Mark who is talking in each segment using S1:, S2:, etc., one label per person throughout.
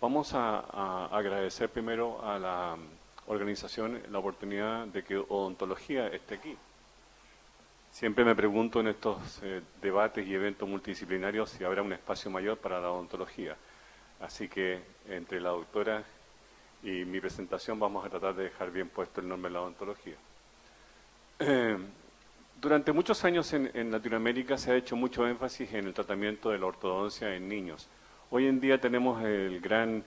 S1: Vamos a agradecer primero a la organización la oportunidad de que odontología esté aquí. Siempre me pregunto en estos debates y eventos multidisciplinarios si habrá un espacio mayor para la odontología. Así que entre la doctora y mi presentación vamos a tratar de dejar bien puesto el nombre de la odontología. Durante muchos años en Latinoamérica se ha hecho mucho énfasis en el tratamiento de la ortodoncia en niños. Hoy en día tenemos el gran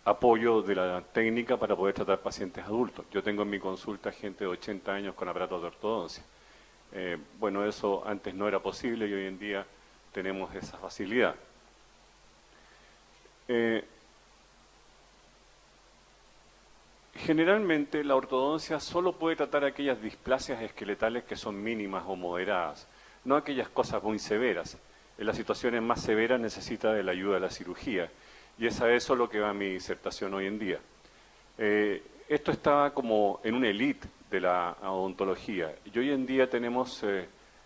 S1: apoyo de la técnica para poder tratar pacientes adultos. Yo tengo en mi consulta gente de 80 años con aparatos de ortodoncia. Bueno, eso antes no era posible y hoy en día tenemos esa facilidad. Generalmente la ortodoncia solo puede tratar aquellas displasias esqueletales que son mínimas o moderadas, no aquellas cosas muy severas. En las situaciones más severas necesita de la ayuda de la cirugía, y es a eso lo que va mi disertación hoy en día. Esto está como en una élite de la odontología, y hoy en día tenemos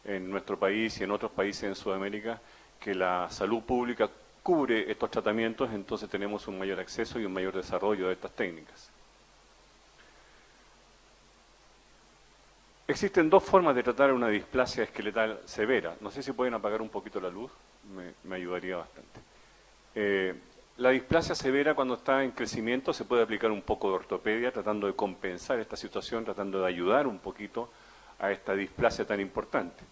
S1: en nuestro país y en otros países en Sudamérica que la salud pública cubre estos tratamientos, entonces tenemos un mayor acceso y un mayor desarrollo de estas técnicas. Existen dos formas de tratar una displasia esqueletal severa. No sé si pueden apagar un poquito la luz, me ayudaría bastante. La displasia severa, cuando está en crecimiento, se puede aplicar un poco de ortopedia, tratando de compensar esta situación, tratando de ayudar un poquito a esta displasia tan importante.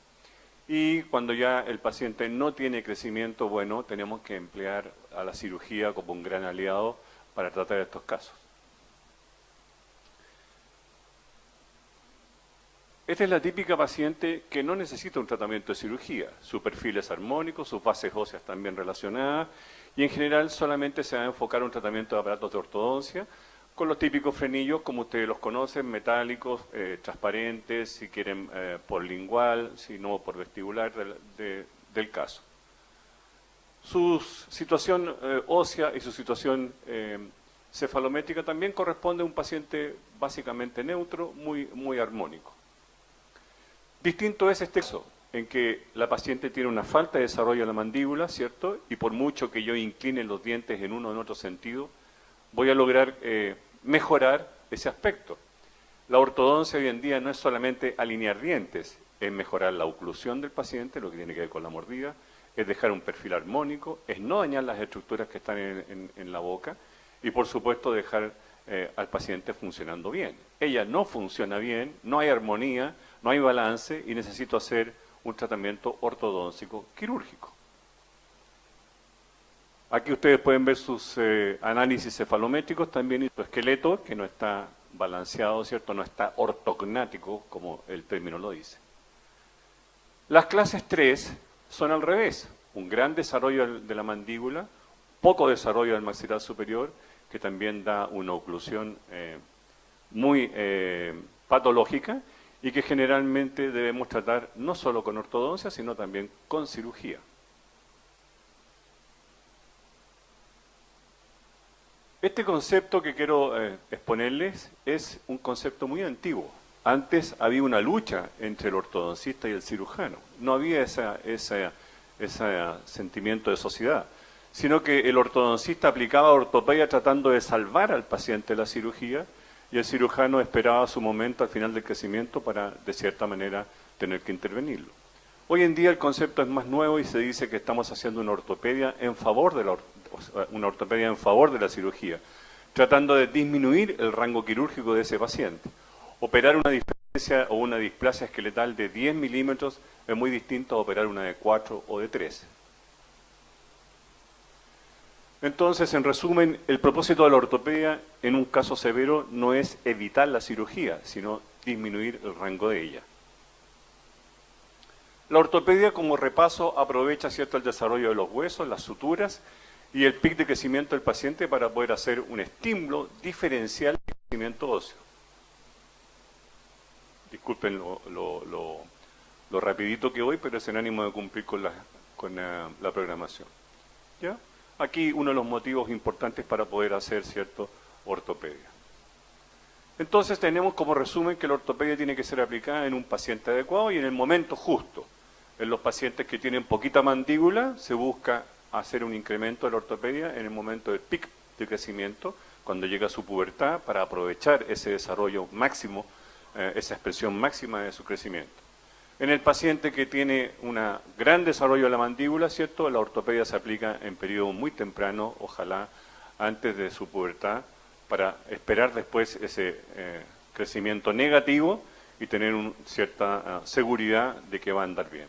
S1: Y cuando ya el paciente no tiene crecimiento, bueno, tenemos que emplear a la cirugía como un gran aliado para tratar estos casos. Esta es la típica paciente que no necesita un tratamiento de cirugía. Su perfil es armónico, sus bases óseas también relacionadas, y en general solamente se va a enfocar un tratamiento de aparatos de ortodoncia con los típicos frenillos, como ustedes los conocen, metálicos, transparentes, si quieren por lingual, si no por vestibular del caso. Su situación ósea y su situación cefalométrica también corresponde a un paciente básicamente neutro, muy armónico. Distinto es este caso, en que la paciente tiene una falta de desarrollo de la mandíbula, ¿cierto? Y por mucho que yo incline los dientes en uno o en otro sentido, voy a lograr mejorar ese aspecto. La ortodoncia hoy en día no es solamente alinear dientes, es mejorar la oclusión del paciente, lo que tiene que ver con la mordida, es dejar un perfil armónico, es no dañar las estructuras que están en la boca y por supuesto dejar al paciente funcionando bien. Ella no funciona bien, no hay armonía, no hay balance y necesito hacer un tratamiento ortodóntico quirúrgico. Aquí ustedes pueden ver sus análisis cefalométricos, también su esqueleto, que no está balanceado, ¿cierto? No está ortognático, como el término lo dice. Las clases 3 son al revés. Un gran desarrollo de la mandíbula, poco desarrollo del maxilar superior, que también da una oclusión muy patológica y que generalmente debemos tratar no solo con ortodoncia, sino también con cirugía. Este concepto que quiero exponerles es un concepto muy antiguo. Antes había una lucha entre el ortodoncista y el cirujano. No había ese sentimiento de sociedad, sino que el ortodoncista aplicaba ortopedia tratando de salvar al paciente de la cirugía y el cirujano esperaba su momento al final del crecimiento para, de cierta manera, tener que intervenirlo. Hoy en día el concepto es más nuevo y se dice que estamos haciendo una ortopedia en favor de la cirugía, tratando de disminuir el rango quirúrgico de ese paciente. Operar una diferencia o una displasia esqueletal de 10 milímetros es muy distinto a operar una de 4 o de 3. Entonces, en resumen, el propósito de la ortopedia en un caso severo no es evitar la cirugía, sino disminuir el rango de ella. La ortopedia, como repaso, aprovecha, ¿cierto?, el desarrollo de los huesos, las suturas y el pic de crecimiento del paciente para poder hacer un estímulo diferencial de crecimiento óseo. Disculpen lo rapidito que voy, pero es en ánimo de cumplir con la programación. ¿Ya? Aquí uno de los motivos importantes para poder hacer, ¿cierto?, ortopedia. Entonces tenemos como resumen que la ortopedia tiene que ser aplicada en un paciente adecuado y en el momento justo. En los pacientes que tienen poquita mandíbula se busca hacer un incremento de la ortopedia en el momento del pic de crecimiento, cuando llega a su pubertad, para aprovechar ese desarrollo máximo, esa expresión máxima de su crecimiento. En el paciente que tiene un gran desarrollo de la mandíbula, ¿cierto?, la ortopedia se aplica en periodo muy temprano, ojalá antes de su pubertad, para esperar después ese crecimiento negativo y tener cierta seguridad de que va a andar bien.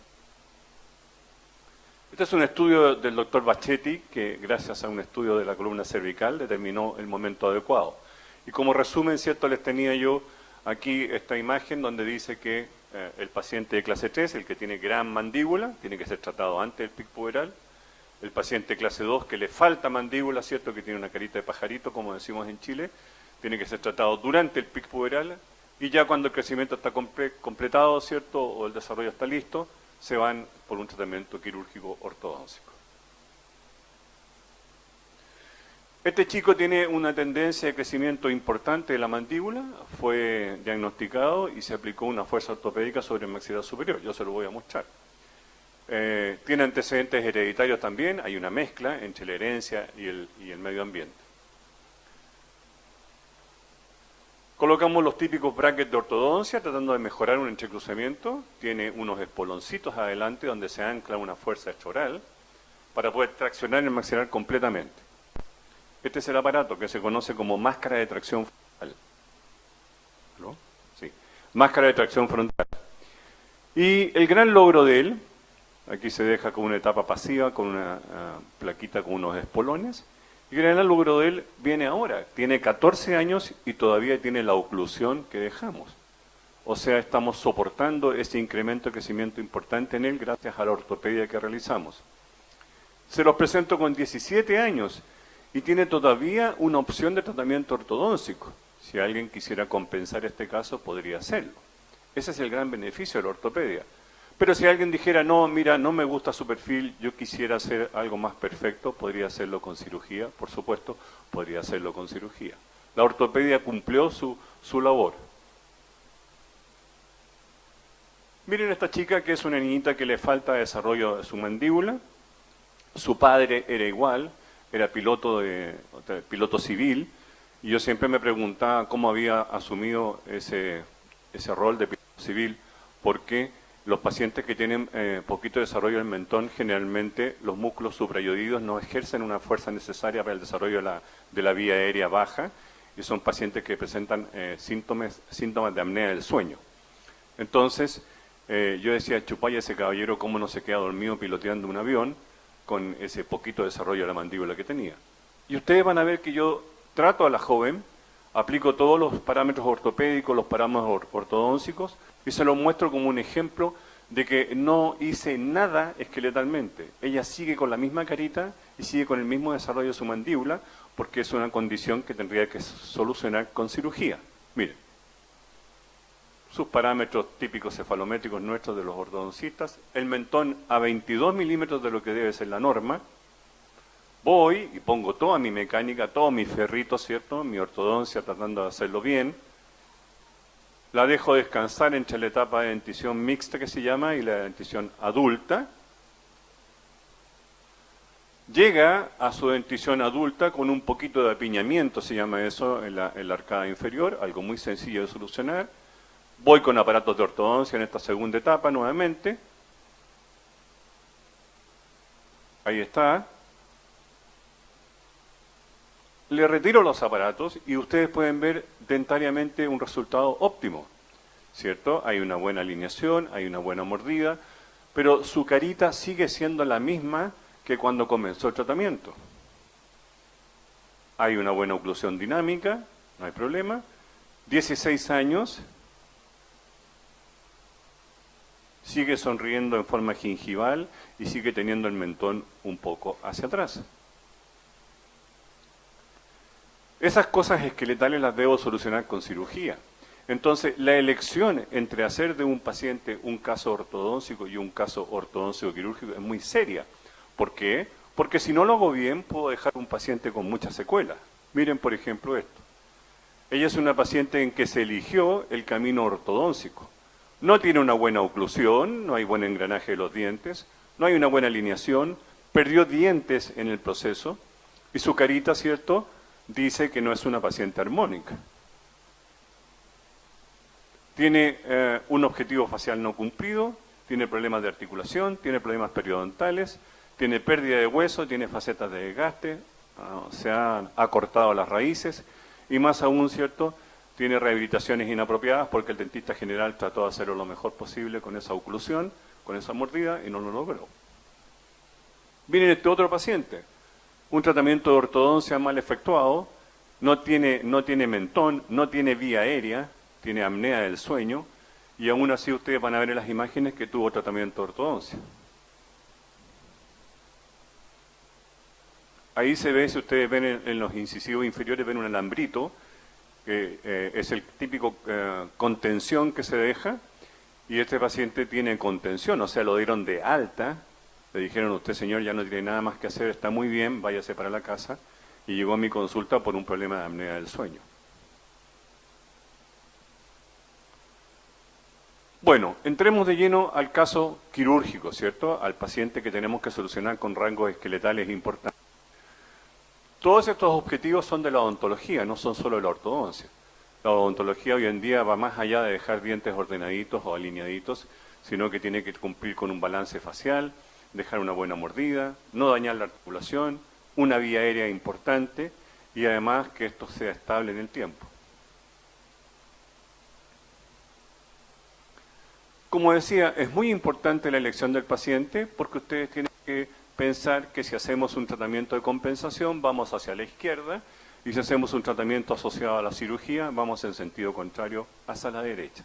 S1: Este es un estudio del doctor Bachetti, que gracias a un estudio de la columna cervical determinó el momento adecuado. Y como resumen, ¿cierto?, les tenía yo aquí esta imagen donde dice que el paciente de clase 3, el que tiene gran mandíbula, tiene que ser tratado antes del pic puberal. El paciente de clase 2, que le falta mandíbula, ¿cierto?, que tiene una carita de pajarito, como decimos en Chile, tiene que ser tratado durante el pic puberal. Y ya cuando el crecimiento está completado, ¿cierto?, o el desarrollo está listo, se van por un tratamiento quirúrgico ortodóntico. Este chico tiene una tendencia de crecimiento importante de la mandíbula, fue diagnosticado y se aplicó una fuerza ortopédica sobre el maxilar superior. Yo se lo voy a mostrar. Tiene antecedentes hereditarios también, hay una mezcla entre la herencia y el medio ambiente. Colocamos los típicos brackets de ortodoncia tratando de mejorar un entrecruzamiento. Tiene unos espoloncitos adelante donde se ancla una fuerza extraoral para poder traccionar el maxilar completamente. Este es el aparato que se conoce como máscara de tracción frontal. ¿No? Sí. Máscara de tracción frontal. Y el gran logro de él, aquí se deja con una etapa pasiva, con una plaquita con unos espolones. Y el gran logro de él viene ahora. Tiene 14 años y todavía tiene la oclusión que dejamos. O sea, estamos soportando ese incremento de crecimiento importante en él gracias a la ortopedia que realizamos. Se los presento con 17 años y tiene todavía una opción de tratamiento ortodóntico. Si alguien quisiera compensar este caso, podría hacerlo. Ese es el gran beneficio de la ortopedia. Pero si alguien dijera, no, mira, no me gusta su perfil, yo quisiera hacer algo más perfecto, podría hacerlo con cirugía, por supuesto, podría hacerlo con cirugía. La ortopedia cumplió su labor. Miren esta chica que es una niñita que le falta desarrollo de su mandíbula. Su padre era igual, era piloto civil, y yo siempre me preguntaba cómo había asumido ese rol de piloto civil, porque los pacientes que tienen poquito desarrollo del mentón, generalmente los músculos suprayodidos no ejercen una fuerza necesaria para el desarrollo de la vía aérea baja, y son pacientes que presentan síntomas de apnea del sueño. Entonces, yo decía, chupaya, ese caballero, ¿cómo no se queda dormido piloteando un avión con ese poquito desarrollo de la mandíbula que tenía? Y ustedes van a ver que yo trato a la joven, aplico todos los parámetros ortopédicos, los parámetros ortodónticos, y se los muestro como un ejemplo de que no hice nada esqueletalmente. Ella sigue con la misma carita y sigue con el mismo desarrollo de su mandíbula, porque es una condición que tendría que solucionar con cirugía. Miren, sus parámetros típicos cefalométricos nuestros de los ortodoncistas, el mentón a 22 milímetros de lo que debe ser la norma. Voy y pongo toda mi mecánica, todos mis ferritos, ¿cierto?, mi ortodoncia, tratando de hacerlo bien. La dejo descansar entre la etapa de dentición mixta, que se llama, y la dentición adulta. Llega a su dentición adulta con un poquito de apiñamiento, se llama eso, en la arcada inferior, algo muy sencillo de solucionar. Voy con aparatos de ortodoncia en esta segunda etapa nuevamente. Ahí está. Le retiro los aparatos y ustedes pueden ver dentariamente un resultado óptimo, ¿cierto? Hay una buena alineación, hay una buena mordida, pero su carita sigue siendo la misma que cuando comenzó el tratamiento. Hay una buena oclusión dinámica, no hay problema. 16 años, sigue sonriendo en forma gingival y sigue teniendo el mentón un poco hacia atrás. Esas cosas esqueletales las debo solucionar con cirugía. Entonces, la elección entre hacer de un paciente un caso ortodóntico y un caso ortodóntico quirúrgico es muy seria. ¿Por qué? Porque si no lo hago bien, puedo dejar un paciente con muchas secuelas. Miren, por ejemplo, esto. Ella es una paciente en que se eligió el camino ortodóntico. No tiene una buena oclusión, no hay buen engranaje de los dientes, no hay una buena alineación, perdió dientes en el proceso y su carita, ¿cierto?, dice que no es una paciente armónica. Tiene un objetivo facial no cumplido, tiene problemas de articulación, tiene problemas periodontales, tiene pérdida de hueso, tiene facetas de desgaste, se han acortado las raíces y más aún, ¿cierto?, tiene rehabilitaciones inapropiadas porque el dentista general trató de hacerlo lo mejor posible con esa oclusión, con esa mordida y no lo logró. Viene este otro paciente, un tratamiento de ortodoncia mal efectuado, no tiene mentón, no tiene vía aérea, tiene apnea del sueño y aún así ustedes van a ver en las imágenes que tuvo tratamiento de ortodoncia. Ahí se ve, si ustedes ven en los incisivos inferiores, ven un alambrito, que es el típico contención que se deja, y este paciente tiene contención, o sea, lo dieron de alta, le dijeron, usted señor ya no tiene nada más que hacer, está muy bien, váyase para la casa, y llegó a mi consulta por un problema de apnea del sueño. Bueno, entremos de lleno al caso quirúrgico, ¿cierto? Al paciente que tenemos que solucionar con rangos esqueletales importantes. Todos estos objetivos son de la odontología, no son solo de la ortodoncia. La odontología hoy en día va más allá de dejar dientes ordenaditos o alineaditos, sino que tiene que cumplir con un balance facial, dejar una buena mordida, no dañar la articulación, una vía aérea importante y además que esto sea estable en el tiempo. Como decía, es muy importante la elección del paciente porque ustedes tienen que pensar que si hacemos un tratamiento de compensación vamos hacia la izquierda y si hacemos un tratamiento asociado a la cirugía vamos en sentido contrario hacia la derecha.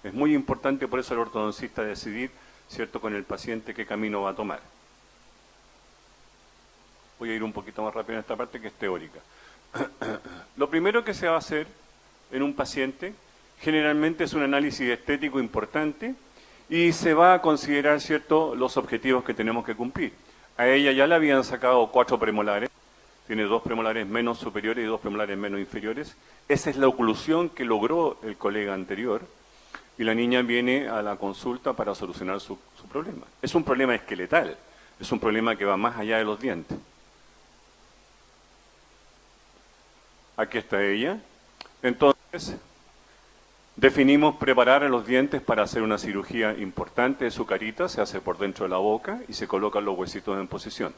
S1: Es muy importante por eso el ortodoncista decidir, ¿cierto?, con el paciente qué camino va a tomar. Voy a ir un poquito más rápido en esta parte que es teórica. Lo primero que se va a hacer en un paciente generalmente es un análisis estético importante y se va a considerar, ¿cierto?, los objetivos que tenemos que cumplir. A ella ya le habían sacado 4 premolares, tiene 2 premolares menos superiores y 2 premolares menos inferiores. Esa es la oclusión que logró el colega anterior y la niña viene a la consulta para solucionar su problema. Es un problema esqueletal, es un problema que va más allá de los dientes. Aquí está ella. Entonces, definimos preparar a los dientes para hacer una cirugía importante de su carita, se hace por dentro de la boca y se colocan los huesitos en posición.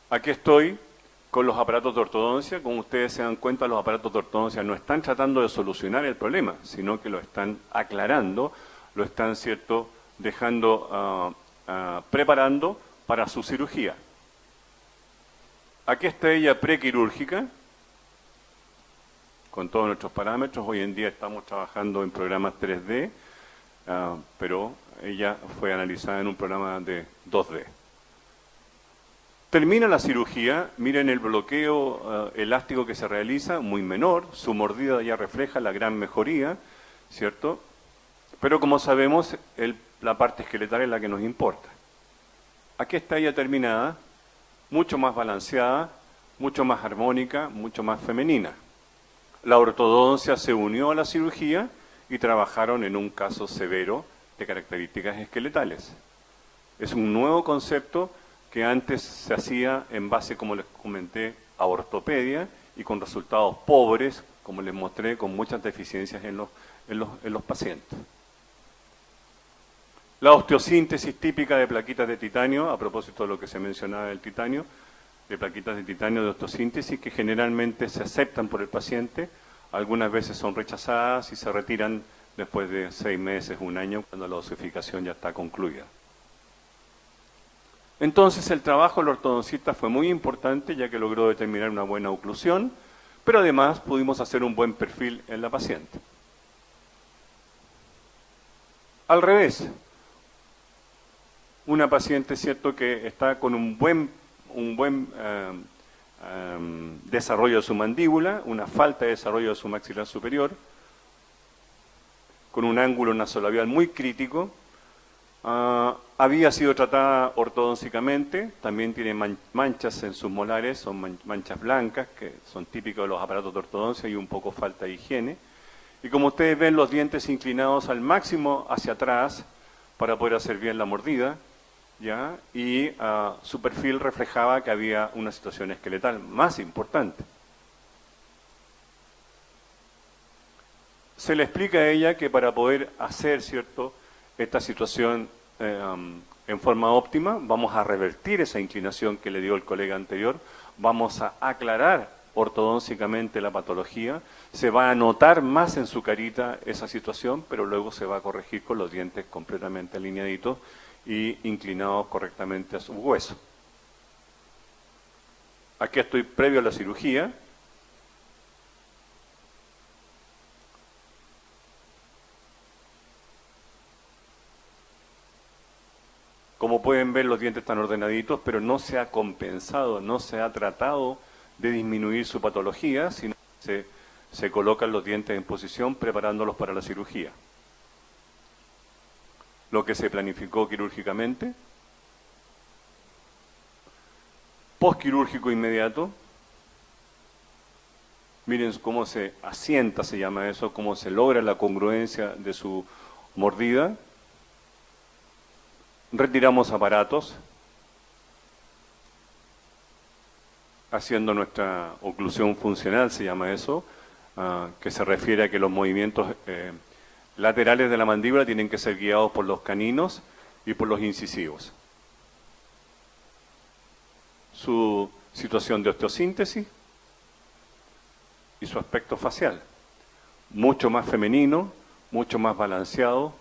S1: Aquí estoy con los aparatos de ortodoncia. Como ustedes se dan cuenta, los aparatos de ortodoncia no están tratando de solucionar el problema, sino que lo están aclarando, lo están, ¿cierto?, dejando, preparando para su cirugía. Aquí está ella prequirúrgica, con todos nuestros parámetros. Hoy en día estamos trabajando en programas 3D, pero ella fue analizada en un programa de 2D. Termina la cirugía, miren el bloqueo elástico que se realiza, muy menor, su mordida ya refleja la gran mejoría, ¿cierto? Pero como sabemos, la parte esqueletal es la que nos importa. Aquí está ella terminada, mucho más balanceada, mucho más armónica, mucho más femenina. La ortodoncia se unió a la cirugía y trabajaron en un caso severo de características esqueletales. Es un nuevo concepto que antes se hacía en base, como les comenté, a ortopedia y con resultados pobres, como les mostré, con muchas deficiencias en los pacientes. La osteosíntesis típica de plaquitas de titanio, a propósito de lo que se mencionaba del titanio, de plaquitas de titanio de osteosíntesis que generalmente se aceptan por el paciente, algunas veces son rechazadas y se retiran después de 6 meses, 1 año, cuando la osificación ya está concluida. Entonces el trabajo del ortodoncista fue muy importante ya que logró determinar una buena oclusión, pero además pudimos hacer un buen perfil en la paciente. Al revés, una paciente, cierto, que está con un buen desarrollo de su mandíbula, una falta de desarrollo de su maxilar superior, con un ángulo nasolabial muy crítico, había sido tratada ortodóncicamente, también tiene manchas en sus molares, son manchas blancas, que son típicos de los aparatos de ortodoncia y un poco falta de higiene. Y como ustedes ven, los dientes inclinados al máximo hacia atrás para poder hacer bien la mordida. ¿ya? Y su perfil reflejaba que había una situación esqueletal más importante. Se le explica a ella que para poder hacer, ¿cierto?, esta situación en forma óptima, vamos a revertir esa inclinación que le dio el colega anterior, vamos a aclarar ortodóncicamente la patología, se va a notar más en su carita esa situación, pero luego se va a corregir con los dientes completamente alineaditos y inclinados correctamente a su hueso. Aquí estoy previo a la cirugía. Como pueden ver, los dientes están ordenaditos, pero no se ha compensado, no se ha tratado de disminuir su patología, sino que se colocan los dientes en posición preparándolos para la cirugía. Lo que se planificó quirúrgicamente, postquirúrgico inmediato. Miren cómo se asienta, se llama eso, cómo se logra la congruencia de su mordida. Retiramos aparatos, haciendo nuestra oclusión funcional, se llama eso, que se refiere a que los movimientos laterales de la mandíbula tienen que ser guiados por los caninos y por los incisivos. Su situación de osteosíntesis y su aspecto facial, mucho más femenino, mucho más balanceado,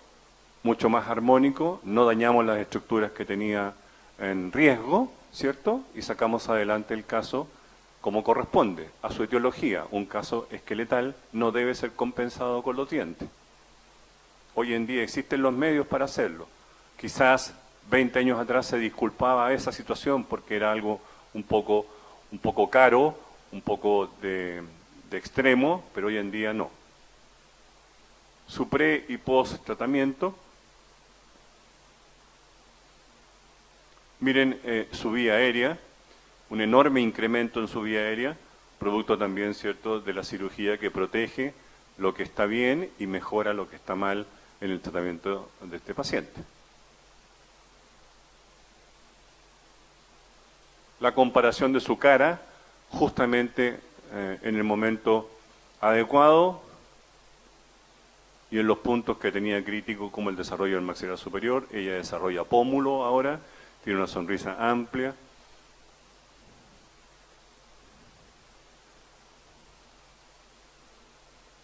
S1: mucho más armónico, no dañamos las estructuras que tenía en riesgo, ¿cierto? Y sacamos adelante el caso como corresponde a su etiología. Un caso esqueletal no debe ser compensado con los dientes. Hoy en día existen los medios para hacerlo. Quizás 20 años atrás se disculpaba esa situación porque era algo un poco caro, un poco de extremo, pero hoy en día no. Su pre y post tratamiento. Miren su vía aérea, un enorme incremento en su vía aérea, producto también, ¿cierto?, de la cirugía que protege lo que está bien y mejora lo que está mal en el tratamiento de este paciente. La comparación de su cara, justamente en el momento adecuado y en los puntos que tenía crítico, como el desarrollo del maxilar superior. Ella desarrolla pómulo ahora, tiene una sonrisa amplia.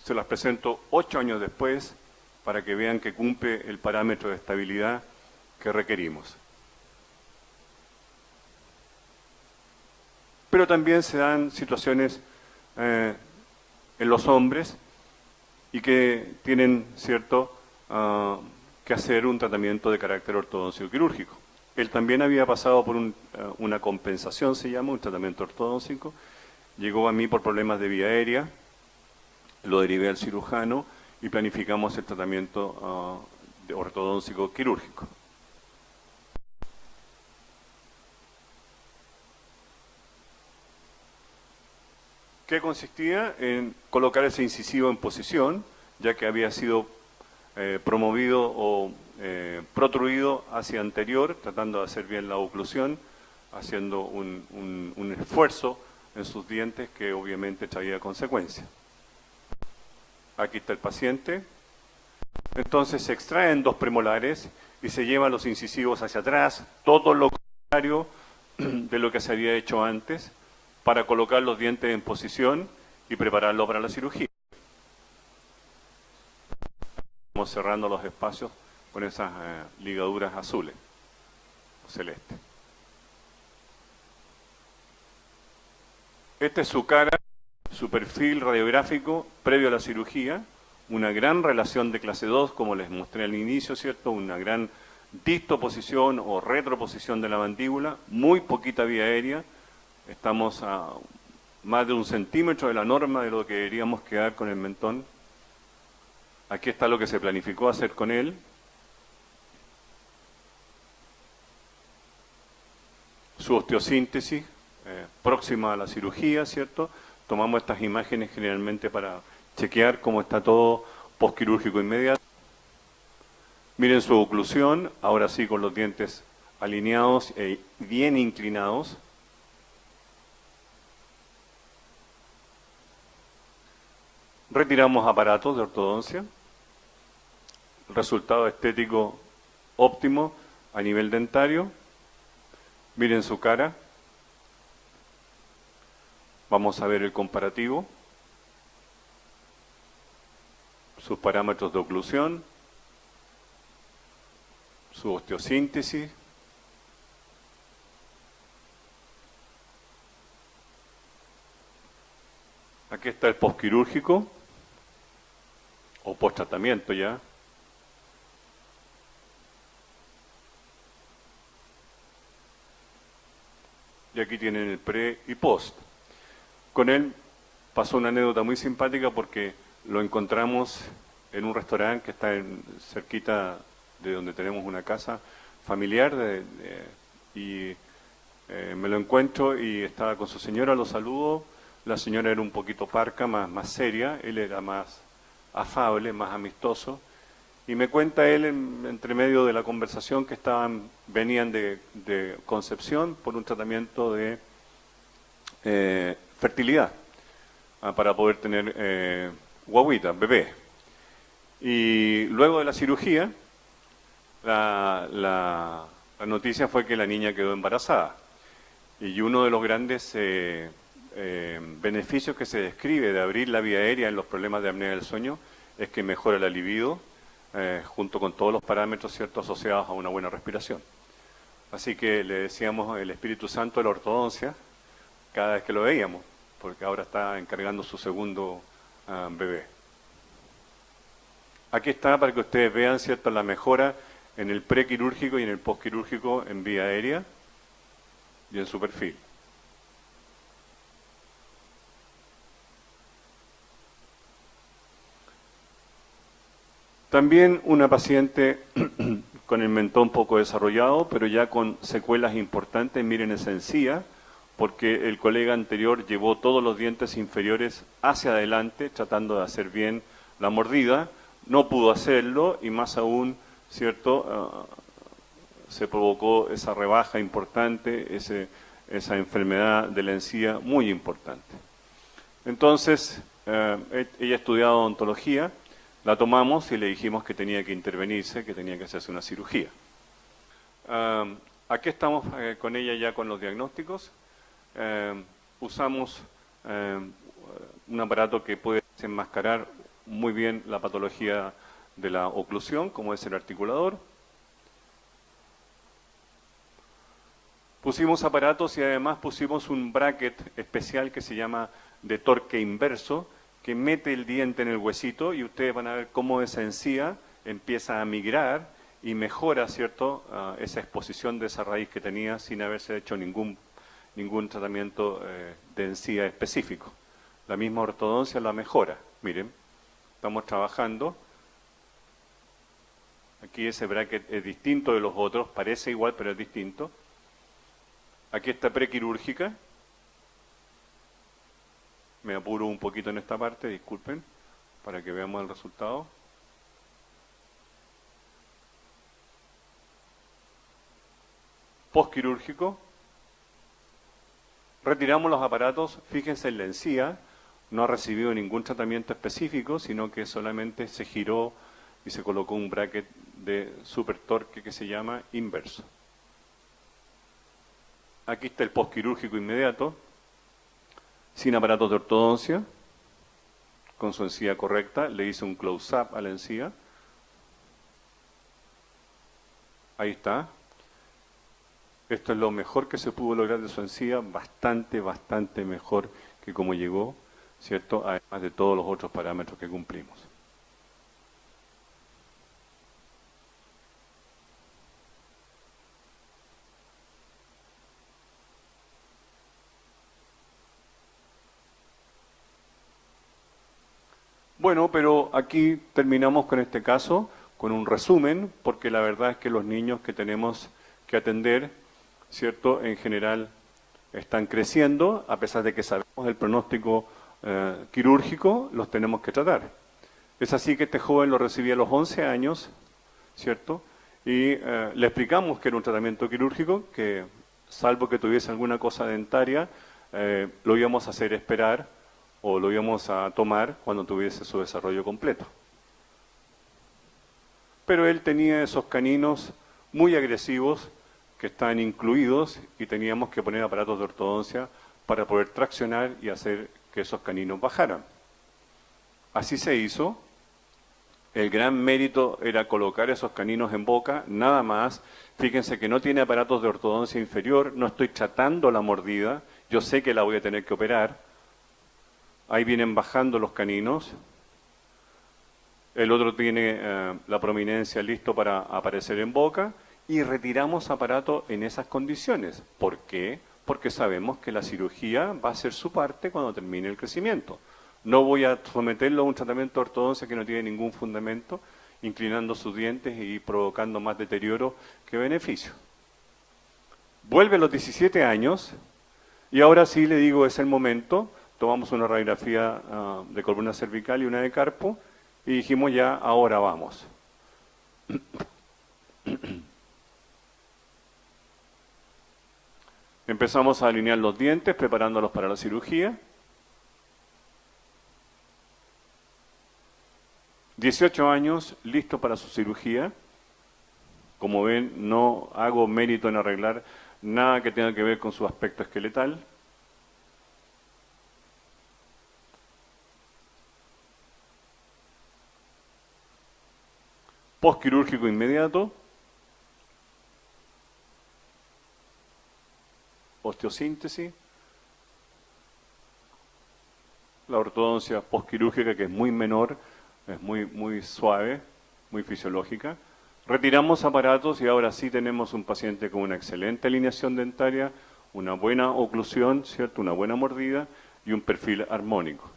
S1: Se las presento 8 años después para que vean que cumple el parámetro de estabilidad que requerimos. Pero también se dan situaciones en los hombres y que tienen, ¿cierto?, que hacer un tratamiento de carácter ortodóntico quirúrgico. Él también había pasado por una compensación, se llama, un tratamiento ortodóntico. Llegó a mí por problemas de vía aérea, lo derivé al cirujano y planificamos el tratamiento de ortodóntico quirúrgico. ¿Qué consistía? En colocar ese incisivo en posición, ya que había sido promovido o protruido hacia anterior, tratando de hacer bien la oclusión, haciendo un esfuerzo en sus dientes que obviamente traía consecuencias. Aquí está el paciente. Entonces se extraen 2 premolares y se llevan los incisivos hacia atrás, todo lo contrario de lo que se había hecho antes, para colocar los dientes en posición y prepararlo para la cirugía. Estamos cerrando los espacios con esas ligaduras azules o celestes. Esta es su cara, su perfil radiográfico previo a la cirugía, una gran relación de clase 2, como les mostré al inicio, ¿cierto? Una gran distoposición o retroposición de la mandíbula, muy poquita vía aérea. Estamos a más de 1 centímetro de la norma de lo que deberíamos quedar con el mentón. Aquí está lo que se planificó hacer con él. Su osteosíntesis, próxima a la cirugía, ¿cierto? Tomamos estas imágenes generalmente para chequear cómo está todo postquirúrgico inmediato. Miren su oclusión, ahora sí con los dientes alineados e bien inclinados. Retiramos aparatos de ortodoncia. Resultado estético óptimo a nivel dentario. Miren su cara. Vamos a ver el comparativo. Sus parámetros de oclusión. Su osteosíntesis. Aquí está el postquirúrgico o post-tratamiento ya. Y aquí tienen el pre y post. Con él pasó una anécdota muy simpática porque lo encontramos en un restaurante que está cerquita de donde tenemos una casa familiar y me lo encuentro y estaba con su señora, lo saludo. La señora era un poquito parca, más seria, él era más afable, más amistoso. Y me cuenta él, entre medio de la conversación, que venían de Concepción por un tratamiento de fertilidad, para poder tener guaguita, bebé. Y luego de la cirugía, la noticia fue que la niña quedó embarazada. Y uno de los grandes beneficios que se describe de abrir la vía aérea en los problemas de apnea del sueño es que mejora la libido, junto con todos los parámetros, ¿cierto?, asociados a una buena respiración. Así que le decíamos el Espíritu Santo de la ortodoncia cada vez que lo veíamos, porque ahora está encargando su segundo bebé. Aquí está para que ustedes vean, ¿cierto?, la mejora en el prequirúrgico y en el postquirúrgico en vía aérea y en su perfil. También una paciente con el mentón poco desarrollado, pero ya con secuelas importantes, miren esa encía, porque el colega anterior llevó todos los dientes inferiores hacia adelante, tratando de hacer bien la mordida, no pudo hacerlo y más aún, ¿cierto?, se provocó esa rebaja importante, esa enfermedad de la encía muy importante. Entonces, ella ha estudiado odontología. La tomamos y le dijimos que tenía que intervenirse, que tenía que hacerse una cirugía. Aquí estamos con ella ya con los diagnósticos. Usamos un aparato que puede desenmascarar muy bien la patología de la oclusión, como es el articulador. Pusimos aparatos y además pusimos un bracket especial que se llama de torque inverso, que mete el diente en el huesito y ustedes van a ver cómo esa encía empieza a migrar y mejora, ¿cierto?, esa exposición de esa raíz que tenía sin haberse hecho ningún tratamiento de encía específico. La misma ortodoncia la mejora. Miren, estamos trabajando. Aquí ese bracket es distinto de los otros, parece igual pero es distinto. Aquí está prequirúrgica. Me apuro un poquito en esta parte, disculpen, para que veamos el resultado. Postquirúrgico. Retiramos los aparatos, fíjense en la encía, no ha recibido ningún tratamiento específico, sino que solamente se giró y se colocó un bracket de super torque que se llama inverso. Aquí está el postquirúrgico inmediato, sin aparatos de ortodoncia, con su encía correcta, le hice un close-up a la encía. Ahí está. Esto es lo mejor que se pudo lograr de su encía, bastante mejor que como llegó, ¿cierto?, además de todos los otros parámetros que cumplimos. Bueno, pero aquí terminamos con este caso, con un resumen, porque la verdad es que los niños que tenemos que atender, ¿cierto?, en general están creciendo, a pesar de que sabemos el pronóstico quirúrgico, los tenemos que tratar. Es así que este joven lo recibí a los 11 años, ¿cierto?, y le explicamos que era un tratamiento quirúrgico, que salvo que tuviese alguna cosa dentaria, lo íbamos a hacer esperar o lo íbamos a tomar cuando tuviese su desarrollo completo. Pero él tenía esos caninos muy agresivos que estaban incluidos y teníamos que poner aparatos de ortodoncia para poder traccionar y hacer que esos caninos bajaran. Así se hizo. El gran mérito era colocar esos caninos en boca, nada más. Fíjense que no tiene aparatos de ortodoncia inferior, no estoy tratando la mordida, yo sé que la voy a tener que operar. Ahí vienen bajando los caninos. El otro tiene la prominencia listo para aparecer en boca y retiramos aparato en esas condiciones. ¿Por qué? Porque sabemos que la cirugía va a hacer su parte cuando termine el crecimiento. No voy a someterlo a un tratamiento de ortodoncia que no tiene ningún fundamento, inclinando sus dientes y provocando más deterioro que beneficio. Vuelve a los 17 años y ahora sí le digo es el momento. Tomamos una radiografía de columna cervical y una de carpo y dijimos ya, ahora vamos. Empezamos a alinear los dientes, preparándolos para la cirugía. 18 años, listo para su cirugía. Como ven, no hago mérito en arreglar nada que tenga que ver con su aspecto esqueletal. Postquirúrgico inmediato. Osteosíntesis. La ortodoncia postquirúrgica, que es muy menor, es muy suave, muy fisiológica. Retiramos aparatos y ahora sí tenemos un paciente con una excelente alineación dentaria, una buena oclusión, ¿cierto? Una buena mordida y un perfil armónico.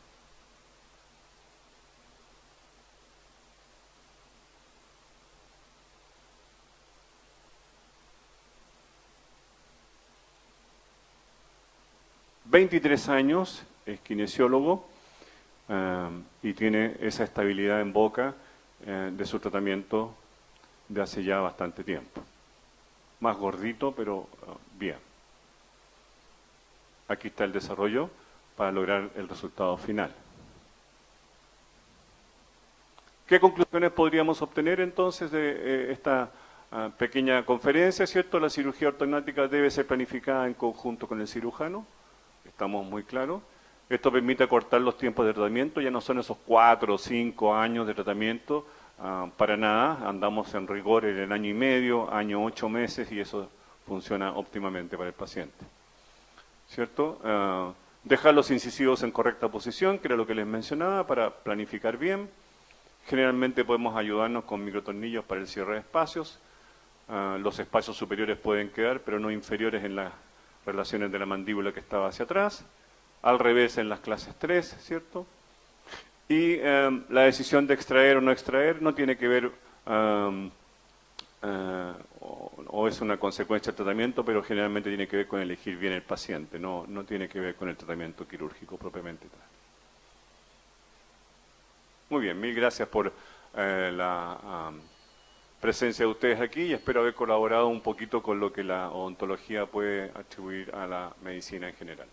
S1: ...23 años, es kinesiólogo y tiene esa estabilidad en boca de su tratamiento de hace ya bastante tiempo. Más gordito, pero bien. Aquí está el desarrollo para lograr el resultado final. ¿Qué conclusiones podríamos obtener entonces de esta pequeña conferencia? ¿Cierto? La cirugía ortognática debe ser planificada en conjunto con el cirujano. Estamos muy claros. Esto permite acortar los tiempos de tratamiento, ya no son esos 4 o 5 años de tratamiento, para nada, andamos en rigor en el año y medio, año 8 meses y eso funciona óptimamente para el paciente. ¿Cierto? Dejar los incisivos en correcta posición, que era lo que les mencionaba, para planificar bien. Generalmente podemos ayudarnos con microtornillos para el cierre de espacios. Los espacios superiores pueden quedar, pero no inferiores en las relaciones de la mandíbula que estaba hacia atrás. Al revés en las clases 3, ¿cierto? Y la decisión de extraer o no extraer no tiene que ver, o es una consecuencia del tratamiento, pero generalmente tiene que ver con elegir bien el paciente, no tiene que ver con el tratamiento quirúrgico propiamente tal. Muy bien, mil gracias por la presencia de ustedes aquí y espero haber colaborado un poquito con lo que la odontología puede atribuir a la medicina en general.